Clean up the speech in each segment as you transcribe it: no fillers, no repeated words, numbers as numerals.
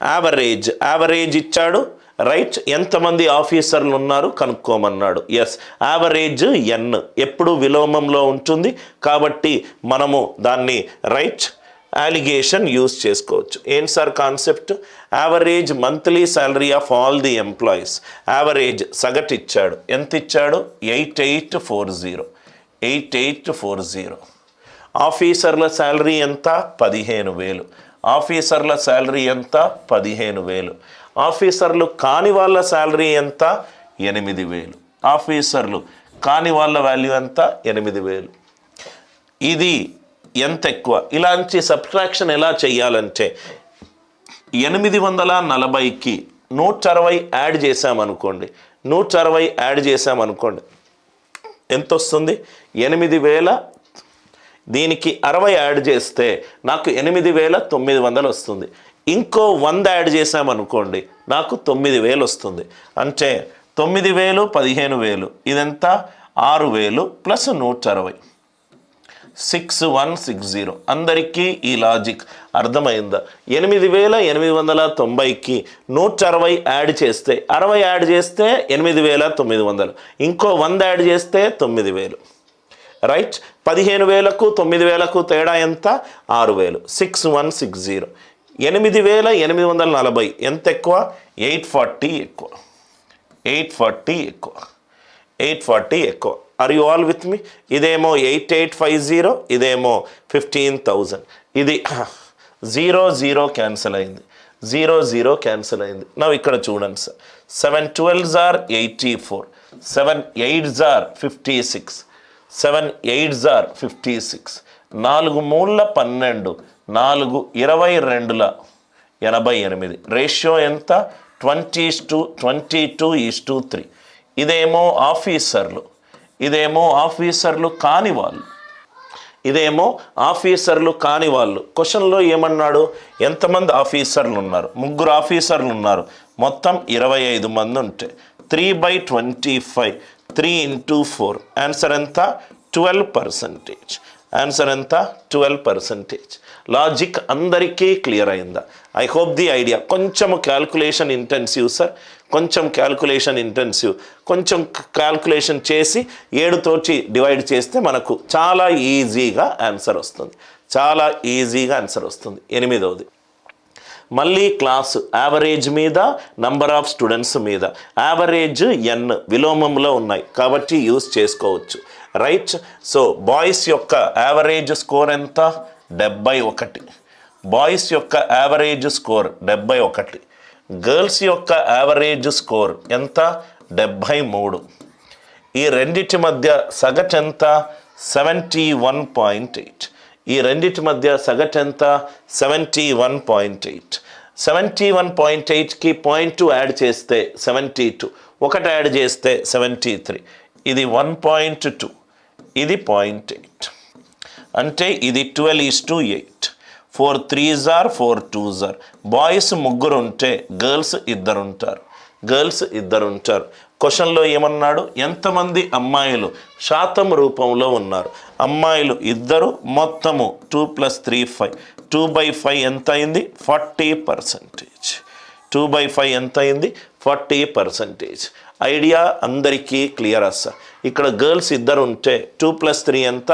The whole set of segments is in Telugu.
యావరేజ్ ఇచ్చాడు, రైట్. ఎంతమంది ఆఫీసర్లు ఉన్నారు కనుక్కోమన్నాడు. ఎస్, యావరేజ్ ఎన్ ఎప్పుడు విలోమంలో ఉంటుంది కాబట్టి మనము దాన్ని రైట్ అలిగేషన్ యూజ్ చేసుకోవచ్చు. ఏంటి sir concept? Average monthly salary of all the employees. Average సగటు ఇచ్చాడు. ఎంత ఇచ్చాడు? 8840. ఆఫీసర్ల శాలరీ ఎంత? 15,000. ఆఫీసర్ల శాలరీ ఎంత? 15,000. ఆఫీసర్లు కాని వాళ్ళ శాలరీ ఎంత? 8,000. ఆఫీసర్లు కాని వాళ్ళ వాల్యూ ఎంత? 8,000. ఇది ఎంత ఎక్కువ? ఇలాంటి సబ్ట్రాక్షన్ ఎలా చేయాలంటే 840కి 160 యాడ్ చేసామనుకోండి. 160 యాడ్ చేసామనుకోండి ఎంత వస్తుంది? 8,000. దీనికి 60 యాడ్ చేస్తే నాకు 8,900 వస్తుంది. ఇంకో 100 యాడ్ చేసామనుకోండి నాకు 9,000 వస్తుంది. అంటే 9,000 15,000 ఇదంతా 6,000 ప్లస్ 160 6160. అందరికీ ఈ లాజిక్ అర్థమైందా? 8,890కి 160 యాడ్ చేస్తే 60 యాడ్ చేస్తే 8,900, ఇంకో 100 యాడ్ చేస్తే 9,000, రైట్. 15,000కు 9,000కు తేడా ఎంత? 6,000. 6160. 8,840 ఎంత ఎక్కువ? 840 ఎక్కువ. 840 ఎక్కువ. Are you all with me? ఇదేమో 8850, ఇదేమో 15,000. ఇది 0 క్యాన్సిల్ అయింది. 0 క్యాన్సిల్ అయింది. నా ఇక్కడ చూడండి sir. 7 12s are 84, 7 8s are 56, 7 8s are 56. 4 3 12, 4 22 88. Ratio ఎంత? 20:22:3. ఇదేమో ఆఫీసర్లు, ఇదేమో ఆఫీసర్లు కాని వాళ్ళు, ఇదేమో ఆఫీసర్లు కాని వాళ్ళు. క్వశ్చన్లో ఏమన్నాడు? ఎంతమంది ఆఫీసర్లు ఉన్నారు? 3 ఆఫీసర్లు ఉన్నారు. మొత్తం 25 మంది ఉంటే 3/25, 3 into 4. ఆన్సర్ ఎంత? 12%. ఆన్సర్ ఎంత? 12%. లాజిక్ అందరికీ క్లియర్ అయిందా? I hope the idea. కొంచెం క్యాల్కులేషన్ ఇంటెన్సివ్ సార్, కొంచెం క్యాల్కులేషన్ ఇంటెన్సివ్. కొంచెం క్యాల్కులేషన్ చేసి 7తోటి డివైడ్ చేస్తే మనకు చాలా ఈజీగా ఆన్సర్ వస్తుంది. చాలా ఈజీగా ఆన్సర్ వస్తుంది. 8వది మళ్ళీ క్లాసు యావరేజ్ మీద, నంబర్ ఆఫ్ స్టూడెంట్స్ మీద. యావరేజ్ ఎన్ విలోమంలో ఉన్నాయి కాబట్టి యూజ్ చేసుకోవచ్చు, రైట్. సో బాయ్స్ యొక్క యావరేజ్ స్కోర్ ఎంత? 71. బాయ్స్ యొక్క యావరేజ్ స్కోర్ 71. గర్ల్స్ యొక్క యావరేజ్ స్కోర్ ఎంత? 73. ఈ రెండిటి మధ్య సగటు ఎంత? 71.8. ఈ రెండిటి మధ్య సగటు ఎంత? 71.8. 71.8కి 0.2 యాడ్ చేస్తే 72, 1 యాడ్ చేస్తే 73. ఇది 1.2, ఇది 0.8. అంటే ఇది 12:8. 4 3s are 4 2s are. Boys 3 ఉంటే గర్ల్స్ 2 ఉంటారు. క్వశ్చన్లో ఏమన్నాడు? ఎంతమంది అమ్మాయిలు శాతం రూపంలో ఉన్నారు? అమ్మాయిలు 2, మొత్తము 2 + 3 5. 2/5 ఎంత అయింది? 40%. 2/5 ఎంత అయింది? 40%. ఐడియా అందరికీ క్లియర్ అస్సా. ఇక్కడ గర్ల్స్ 2 ఉంటే 2 + 3 ఎంత?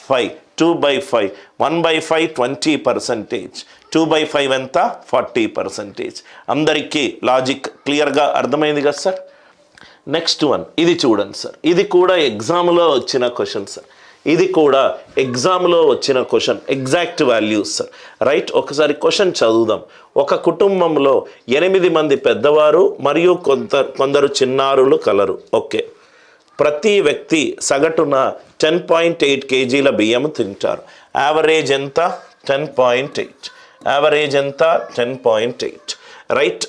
5. 2/5. 1/5 20%. 2/5 ఎంత? 40%. అందరికీ లాజిక్ క్లియర్గా అర్థమైంది కదా సార్? నెక్స్ట్ వన్ ఇది చూడండి సార్. ఇది కూడా ఎగ్జామ్లో వచ్చిన క్వశ్చన్ సార్. ఇది కూడా ఎగ్జామ్లో వచ్చిన question, exact values sir, right. ఒకసారి క్వశ్చన్ చదువుదాం. ఒక కుటుంబంలో 8 మంది పెద్దవారు మరియు కొందరు చిన్నారులు కలరు. ఓకే. ప్రతి వ్యక్తి సగటున 10.8 kgల బియ్యం తింటారు. యావరేజ్ ఎంత? 10.8. యావరేజ్ ఎంత? 10.8, రైట్.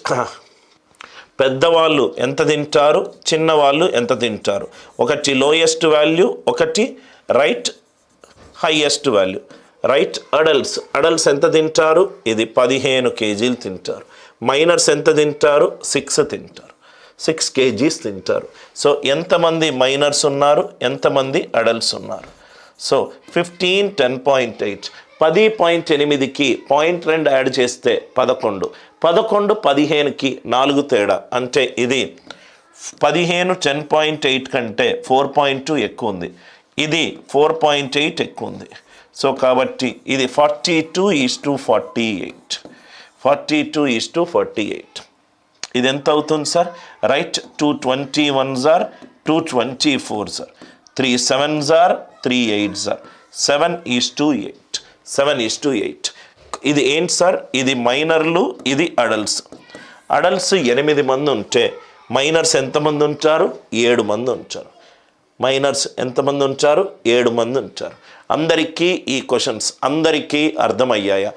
పెద్దవాళ్ళు ఎంత తింటారు, చిన్నవాళ్ళు ఎంత తింటారు? ఒకటి లోయెస్ట్ వాల్యూ, ఒకటి right highest value, right. Adults ఎంత తింటారు? ఇది 15 kgలు తింటారు. మైనర్స్ ఎంత తింటారు? 6 తింటారు. 6 kgs తింటారు. సో ఎంతమంది మైనర్స్ ఉన్నారు, ఎంతమంది అడల్ట్స్ ఉన్నారు? సో 15 10.8 10.8కి 0.2 యాడ్ చేస్తే 11, 11 15కి 4 తేడా, అంటే ఇది 15 10.8 కంటే 4.2 ఎక్కువ ఉంది, ఇది 4.8 ఎక్కువ ఉంది. సో కాబట్టి ఇది 42:48, 42:48. ఇది ఎంత అవుతుంది sir? Right, 221s are 224s are 3 7s are 3 8s are 7:8, 7:8. ఇది ఏంటి సార్? ఇది మైనర్లు, ఇది అడల్ట్స్. అడల్ట్స్ 8 మంది ఉంటే మైనర్స్ ఎంతమంది ఉంచారు? 7 మంది ఉంచారు. మైనర్స్ ఎంతమంది ఉంచారు? 7 మంది ఉంచారు. అందరికీ ఈ క్వశ్చన్స్ అందరికీ అర్థమయ్యాయా?